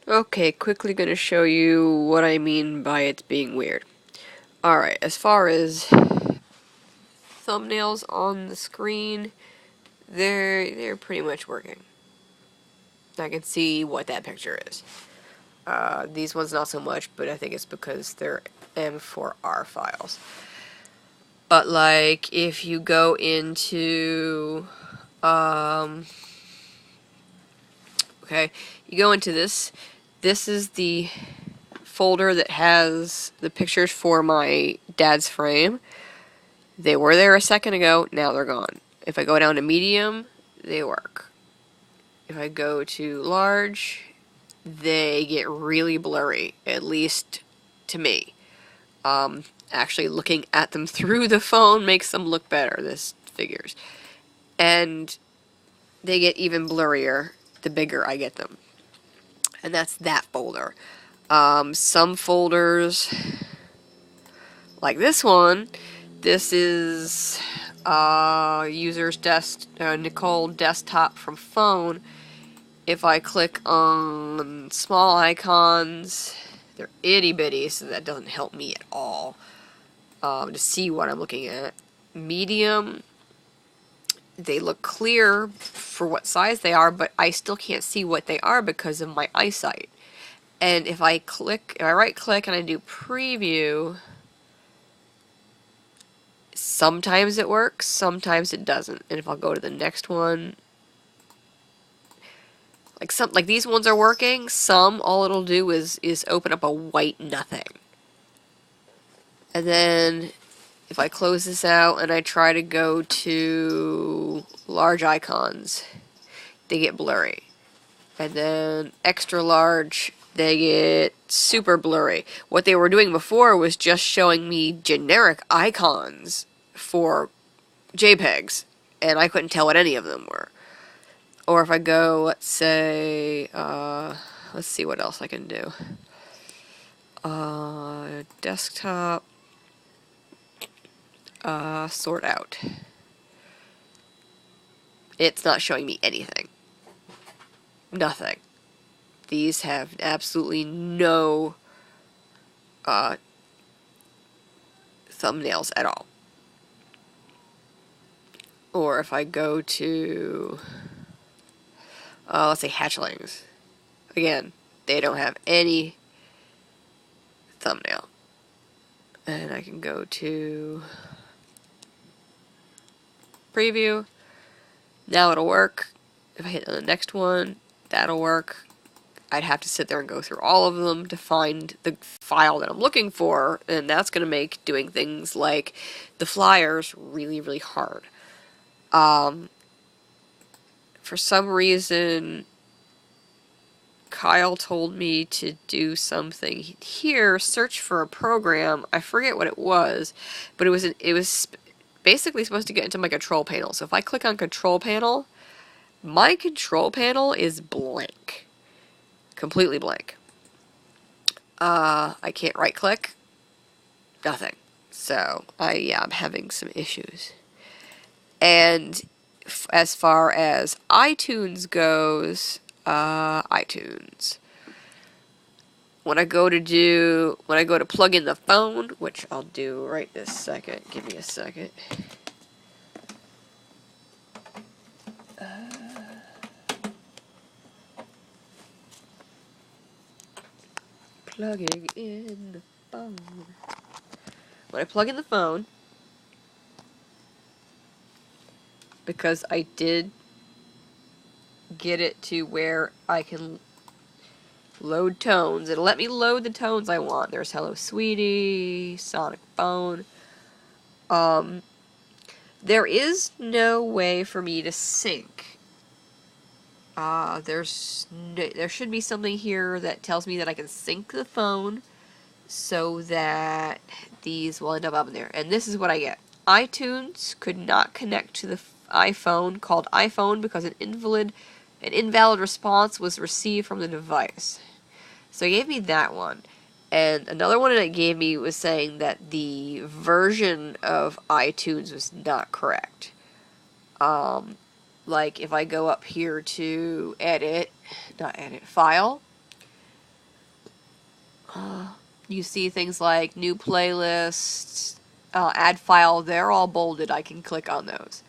Okay, quickly gonna show you what I mean by it being weird. Alright, as far as thumbnails on the screen, they're pretty much working. I can see what that picture is. These ones not so much, but I think it's because they're M4R files. But like, if you go into, okay, you go into this is the folder that has the pictures for my dad's frame. They were there a second ago, now they're gone. If I go down to medium, they work. If I go to large, they get really blurry, at least to me. Actually looking at them through the phone makes them look better, this figures. And they get even blurrier the bigger I get them. And that's that folder. Some folders, like this one, this is user's Nicole desktop from phone. If I click on small icons, they're itty bitty, so that doesn't help me at all to see what I'm looking at. Medium, they look clear for what size they are, but I still can't see what they are because of my eyesight. And if I right click and I do preview, sometimes it works, sometimes it doesn't. And if I'll go to the next one, like these ones are working, some all it'll do is open up a white nothing. And then if I close this out and I try to go to large icons, they get blurry. And then extra large, they get super blurry. What they were doing before was just showing me generic icons for JPEGs, and I couldn't tell what any of them were. Or if I go, let's say, let's see what else I can do. Desktop, sort out. It's not showing me anything. Nothing. These have absolutely no thumbnails at all. Or if I go to, let's say hatchlings. Again, they don't have any thumbnail. And I can go to preview. Now it'll work. If I hit the next one, that'll work. I'd have to sit there and go through all of them to find the file that I'm looking for, and that's going to make doing things like the flyers really, really hard. For some reason, Kyle told me to do something here, search for a program. I forget what it was, but it was basically supposed to get into my control panel. So if I click on control panel, my control panel is blank. Completely blank. I can't right click. Nothing. So, I'm having some issues. And as far as iTunes goes, iTunes. When I go to plug in the phone, which I'll do right this second. Give me a second. Plugging in the phone. When I plug in the phone, because I did get it to where I can load tones. It'll let me load the tones I want. There's Hello Sweetie, Sonic Phone. There is no way for me to sync. There should be something here that tells me that I can sync the phone so that these will end up in there. And this is what I get. iTunes could not connect to the iPhone called iPhone because an invalid response was received from the device. So it gave me that one. And another one that it gave me was saying that the version of iTunes was not correct. Like if I go up here to file, You see things like new playlists, add file, they're all bolded. I can click on those.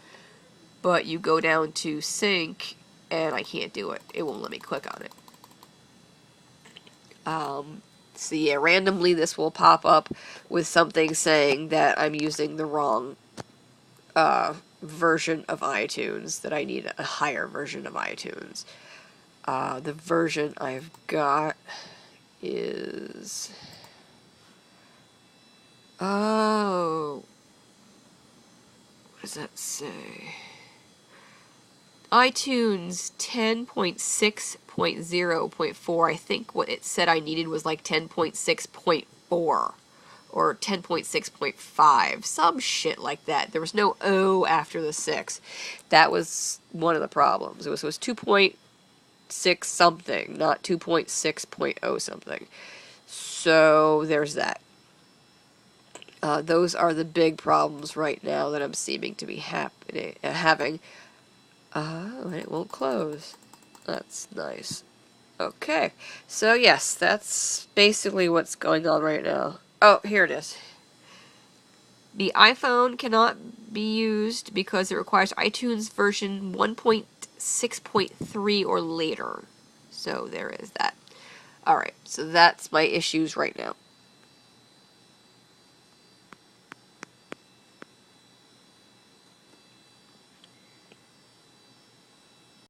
But you go down to sync, and I can't do it. It won't let me click on it. So yeah, randomly this will pop up with something saying that I'm using the wrong version of iTunes, that I need a higher version of iTunes. The version I've got is... Oh... What does that say? iTunes 10.6.0.4. I think what it said I needed was like 10.6.4 or 10.6.5. Some shit like that. There was no O after the 6. That was one of the problems. It was 2.6 something, not 2.6.0 something. So there's that. Those are the big problems right now that I'm seeming to be having. And it won't close. That's nice. Okay, so yes, that's basically what's going on right now. Oh, here it is. The iPhone cannot be used because it requires iTunes version 1.6.3 or later. So there is that. Alright, so that's my issues right now.